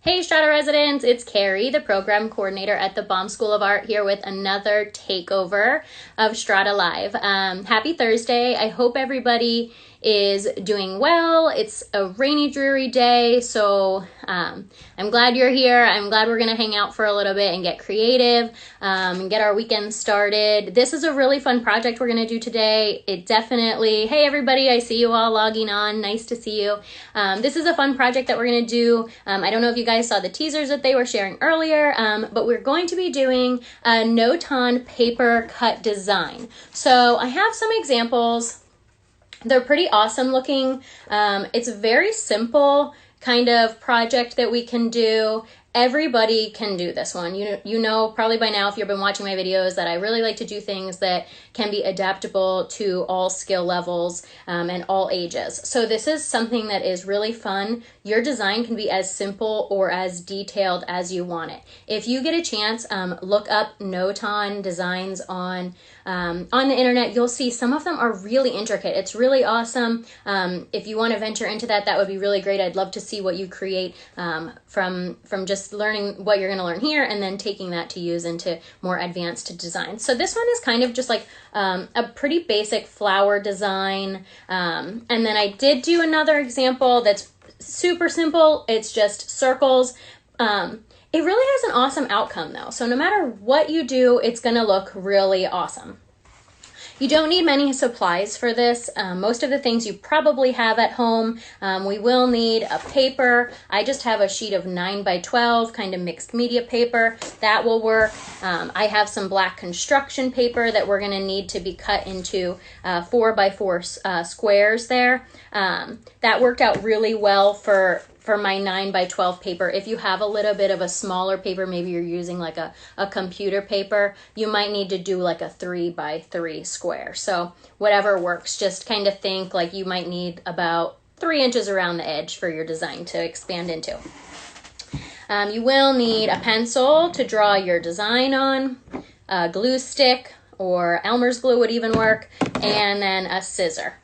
Hey Strata residents, it's Karri, the program coordinator at the Baum School of Art, here with another takeover of Strata Live. Happy Thursday. I hope everybody is doing well. It's a rainy, dreary day, so I'm glad you're here. I'm glad we're gonna hang out for a little bit and get creative and get our weekend started. This is a really fun project we're gonna do today. It definitely, hey everybody, I see you all logging on. Nice to see you. This is a fun project that we're gonna do. I don't know if you guys saw the teasers that they were sharing earlier, but we're going to be doing a Noton paper cut design. So I have some examples. They're pretty awesome looking. It's a very simple kind of project that we can do. Everybody can do this one. You know probably by now if you've been watching my videos that I really like to do things that can be adaptable to all skill levels and all ages. So this is something that is really fun. Your design can be as simple or as detailed as you want it. If you get a chance, look up Noton designs on the internet. You'll see some of them are really intricate. It's really awesome. If you want to venture into that, that would be really great. I'd love to see what you create from just learning what you're going to learn here and then taking that to use into more advanced design. So this one is kind of just like a pretty basic flower design. And then I did do another example that's super simple. It's just circles. It really has an awesome outcome though. So no matter what you do, it's going to look really awesome. You don't need many supplies for this. Most of the things you probably have at home. We will need a paper. I just have a sheet of 9x12 kind of mixed media paper. That will work. I have some black construction paper that we're going to need to be cut into 4x4 squares there. That worked out really well for my 9x12 paper. If you have a little bit of a smaller paper, maybe you're using like a computer paper, you might need to do like a 3x3 square. So whatever works, just kind of think like you might need about 3 inches around the edge for your design to expand into. You will need a pencil to draw your design on, a glue stick or Elmer's glue would even work, and then a scissor.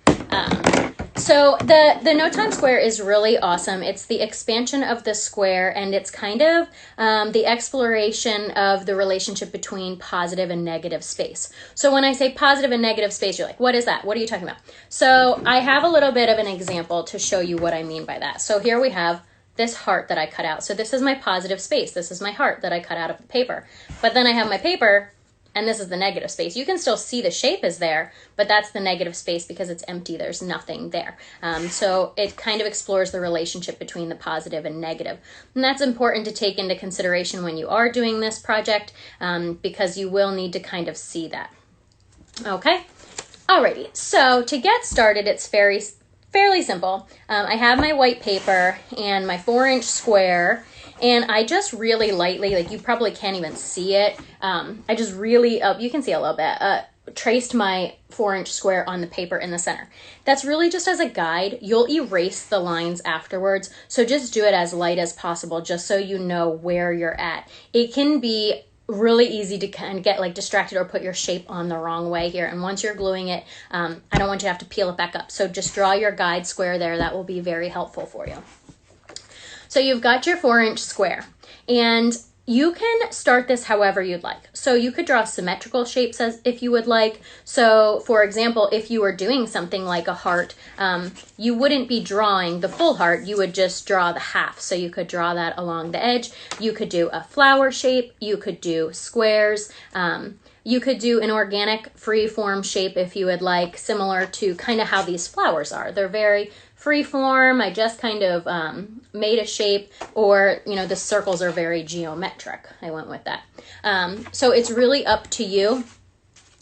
So the Noton square is really awesome. It's the expansion of the square, and it's kind of the exploration of the relationship between positive and negative space. So when I say positive and negative space, you're like, what is that? What are you talking about? So I have a little bit of an example to show you what I mean by that. So here we have this heart that I cut out. So this is my positive space. This is my heart that I cut out of the paper. But then I have my paper, and this is the negative space. You can still see the shape is there, but that's the negative space because it's empty. There's nothing there. So it kind of explores the relationship between the positive and negative. And that's important to take into consideration when you are doing this project because you will need to kind of see that. Okay, alrighty. So to get started, it's fairly simple. I have my white paper and my 4-inch square, and I just really lightly, like you probably can't even see it, I just really, you can see a little bit, traced my 4-inch square on the paper in the center. That's really just as a guide. You'll erase the lines afterwards, so just do it as light as possible just so you know where you're at. It can be really easy to kind of get like distracted or put your shape on the wrong way here. And once you're gluing it, I don't want you to have to peel it back up. So just draw your guide square there. That will be very helpful for you. So you've got your 4-inch square, and you can start this however you'd like. So you could draw symmetrical shapes as if you would like. So for example, if you were doing something like a heart, you wouldn't be drawing the full heart, you would just draw the half. So you could draw that along the edge. You could do a flower shape, you could do squares, you could do an organic free form shape if you would like, similar to kind of how these flowers are. They're very free form. I just kind of made a shape, or the circles are very geometric. I went with that. So it's really up to you.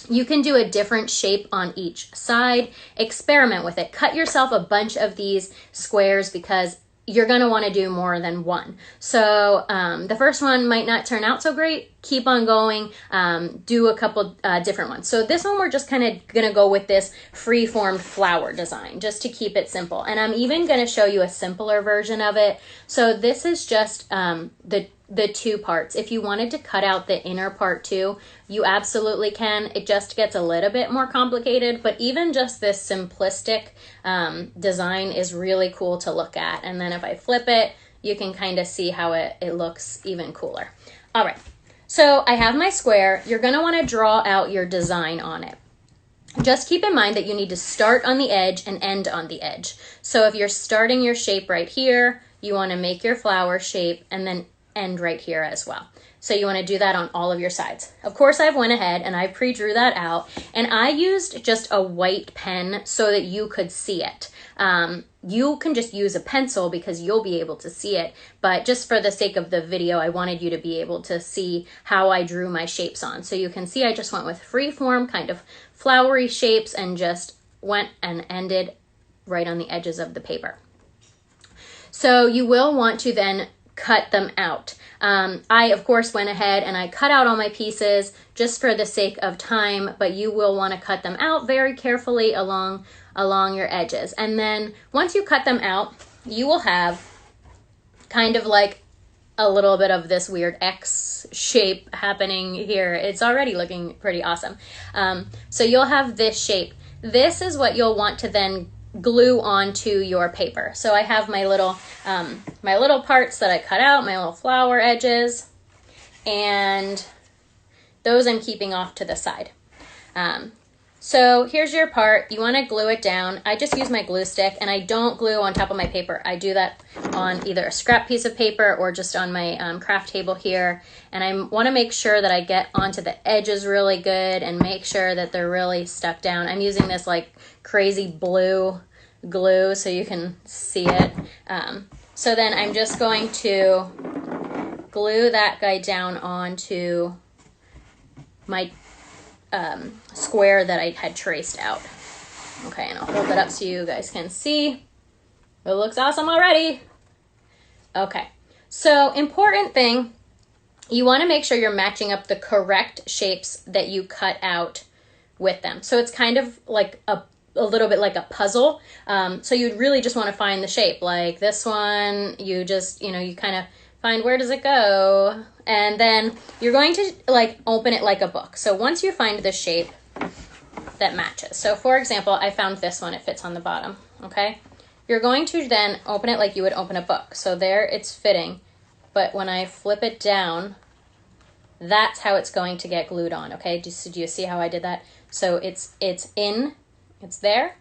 You can do a different shape on each side. Experiment with it. Cut yourself a bunch of these squares because you're going to want to do more than one. So the first one might not turn out so great. Keep on going. Do a couple different ones. So this one we're just kind of going to go with this free-formed flower design just to keep it simple. And I'm even going to show you a simpler version of it. So this is just the 2 parts. If you wanted to cut out the inner part too, you absolutely can. It just gets a little bit more complicated, but even just this simplistic design is really cool to look at. And then if I flip it, you can kind of see how it looks even cooler. All right, so I have my square. You're gonna wanna draw out your design on it. Just keep in mind that you need to start on the edge and end on the edge. So if you're starting your shape right here, you wanna make your flower shape and then end right here as well. So you wanna do that on all of your sides. Of course, I've went ahead and I pre-drew that out, and I used just a white pen so that you could see it. You can just use a pencil because you'll be able to see it, but just for the sake of the video, I wanted you to be able to see how I drew my shapes on. So you can see I just went with free form, kind of flowery shapes, and just went and ended right on the edges of the paper. So you will want to then cut them out. I, of course, went ahead and I cut out all my pieces just for the sake of time, but you will want to cut them out very carefully along your edges. And then once you cut them out, you will have kind of like a little bit of this weird X shape happening here. It's already looking pretty awesome. So you'll have this shape. This is what you'll want to then glue onto your paper. So I have my little parts that I cut out, my little flower edges, and those I'm keeping off to the side. So here's your part. You want to glue it down. I just use my glue stick, and I don't glue on top of my paper. I do that on either a scrap piece of paper or just on my craft table here. And I want to make sure that I get onto the edges really good and make sure that they're really stuck down. I'm using this like crazy blue glue so you can see it. So then I'm just going to glue that guy down onto my square that I had traced out. Okay, and I'll hold it up so you guys can see. It looks awesome already. Okay, so important thing, you want to make sure you're matching up the correct shapes that you cut out with them. So it's kind of like a little bit like a puzzle. So you'd really just want to find the shape. Like this one, you just, you kind of find where does it go, and then you're going to like open it like a book. So once you find the shape that matches, so for example, I found this one, it fits on the bottom, okay? You're going to then open it like you would open a book. So there it's fitting, but when I flip it down, that's how it's going to get glued on, okay? Do you see how I did that? So it's there,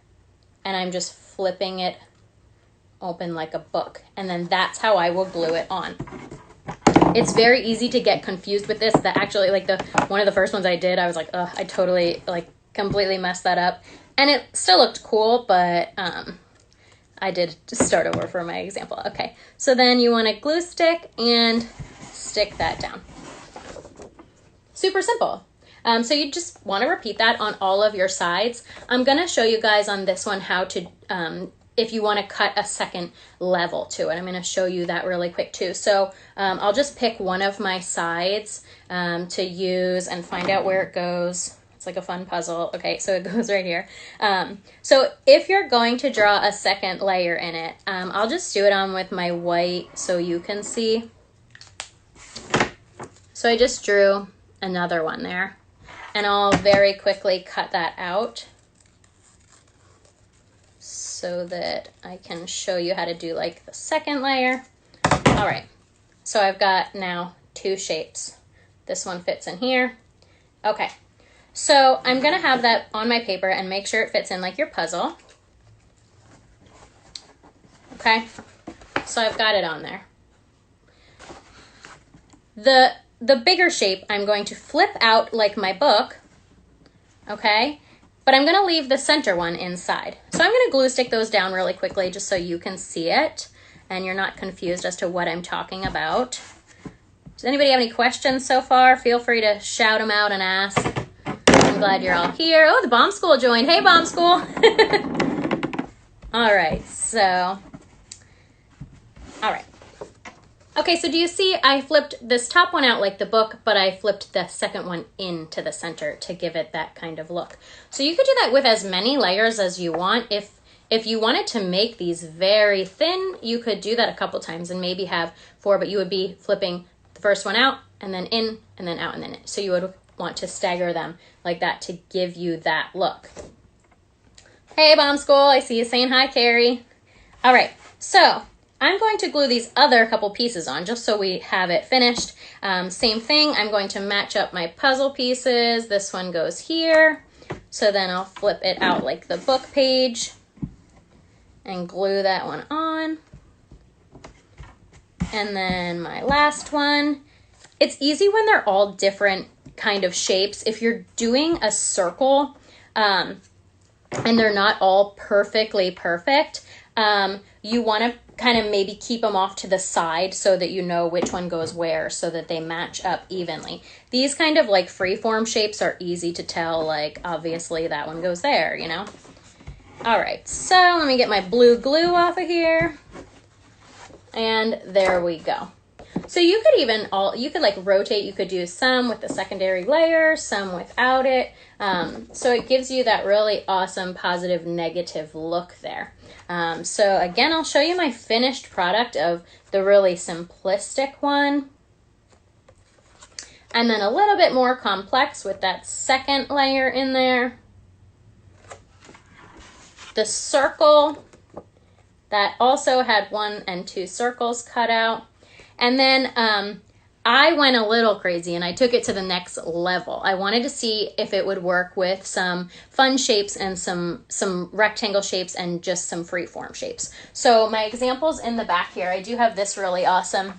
and I'm just flipping it open like a book, and then that's how I will glue it on. It's very easy to get confused with this. That actually, like one of the first ones I did, I was like, I totally like completely messed that up, and it still looked cool, but I did just start over for my example. Okay, so then you want to glue stick and stick that down. Super simple. So you just want to repeat that on all of your sides. I'm going to show you guys on this one how to, if you want to cut a second level to it. I'm going to show you that really quick too. So I'll just pick one of my sides to use and find out where it goes. It's like a fun puzzle. Okay, so it goes right here. So if you're going to draw a second layer in it, I'll just do it on with my white so you can see. So I just drew another one there, and I'll very quickly cut that out so that I can show you how to do like the second layer. All right, so I've got now two shapes. This one fits in here. Okay, so I'm gonna have that on my paper and make sure it fits in like your puzzle. Okay, so I've got it on there. The bigger shape I'm going to flip out like my book, okay? But I'm gonna leave the center one inside. So I'm gonna glue stick those down really quickly just so you can see it and you're not confused as to what I'm talking about. Does anybody have any questions so far? Feel free to shout them out and ask. I'm glad you're all here. Oh, the Baum School joined. Hey, Baum School. All right, so, all right. Okay, so do you see I flipped this top one out like the book, but I flipped the second one into the center to give it that kind of look. So you could do that with as many layers as you want. If you wanted to make these very thin, you could do that a couple times and maybe have 4, but you would be flipping the first one out and then in and then out and then in. So you would want to stagger them like that to give you that look. Hey, Baum School, I see you saying hi, Karri. All right, so I'm going to glue these other couple pieces on just so we have it finished. Same thing, I'm going to match up my puzzle pieces. This one goes here. So then I'll flip it out like the book page and glue that one on. And then my last one. It's easy when they're all different kind of shapes. If you're doing a circle and they're not all perfectly perfect, you want to kind of maybe keep them off to the side so that you know which one goes where so that they match up evenly. These kind of like freeform shapes are easy to tell, like obviously that one goes there, you know? All right, so let me get my blue glue off of here. And there we go. So you could even you could like rotate, you could do some with the secondary layer, some without it. So it gives you that really awesome positive negative look there. So again, I'll show you my finished product of the really simplistic one. And then a little bit more complex with that second layer in there. The circle that also had 1 and 2 circles cut out. And then I went a little crazy and I took it to the next level. I wanted to see if it would work with some fun shapes and some rectangle shapes and just some freeform shapes. So my examples in the back here, I do have this really awesome.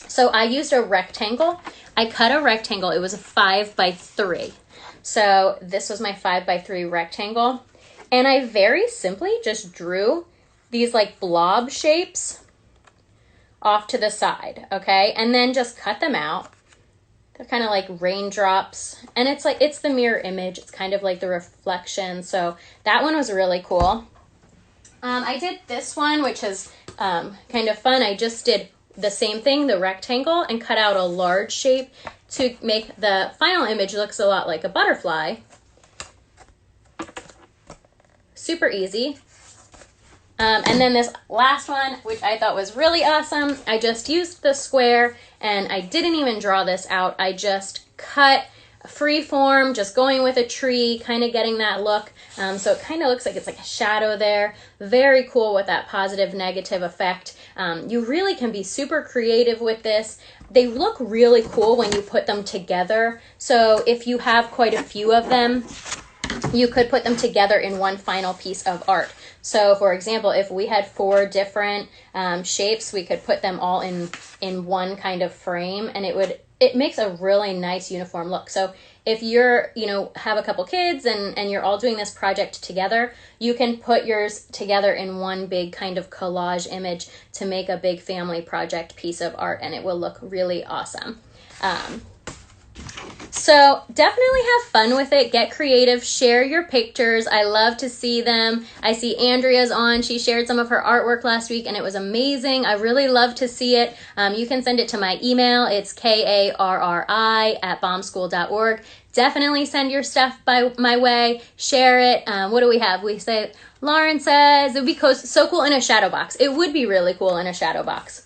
So I used a rectangle. I cut a rectangle. It was a 5 by 3. So this was my 5 by 3 rectangle. And I very simply just drew these like blob shapes off to the side, okay? And then just cut them out. They're kind of like raindrops. And it's like, it's the mirror image. It's kind of like the reflection. So that one was really cool. I did this one, which is kind of fun. I just did the same thing, the rectangle, and cut out a large shape to make the final image looks a lot like a butterfly. Super easy. And then this last one, which I thought was really awesome, I just used the square and I didn't even draw this out. I just cut free form, just going with a tree, kind of getting that look. So it kind of looks like it's like a shadow there. Very cool with that positive negative effect. You really can be super creative with this. They look really cool when you put them together. So if you have quite a few of them, you could put them together in one final piece of art. So for example, if we had 4 different shapes, we could put them all in one kind of frame, and it makes a really nice uniform look. So if you're, have a couple kids and you're all doing this project together, you can put yours together in one big kind of collage image to make a big family project piece of art, and it will look really awesome. So definitely have fun with it. Get creative. Share your pictures. I love to see them. I see Andrea's on. She shared some of her artwork last week and it was amazing. I really love to see it. You can send it to my email. It's karri@baumschool.org. Definitely send your stuff my way. Share it. What do we have? We say, Lauren says, it would be so cool in a shadow box. It would be really cool in a shadow box.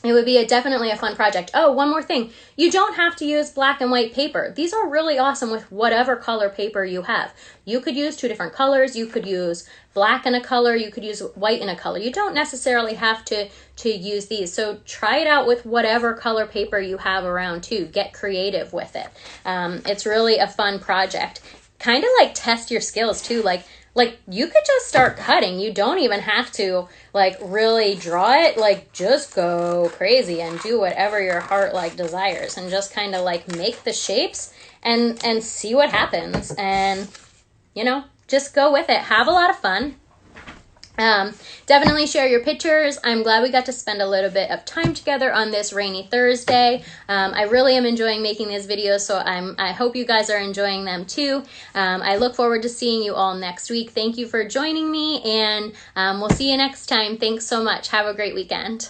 It would be definitely a fun project. Oh, one more thing. You don't have to use black and white paper. These are really awesome with whatever color paper you have. You could use 2 different colors. You could use black in a color. You could use white in a color. You don't necessarily have to use these. So try it out with whatever color paper you have around too. Get creative with it. It's really a fun project. Kind of like test your skills too. Like you could just start cutting. You don't even have to really draw it. Just go crazy and do whatever your heart desires and just kind of make the shapes and see what happens, and just go with it. Have a lot of fun. Definitely share your pictures. I'm glad we got to spend a little bit of time together on this rainy Thursday. I really am enjoying making these videos, so I hope you guys are enjoying them too. I look forward to seeing you all next week. Thank you for joining me, and we'll see you next time. Thanks so much. Have a great weekend.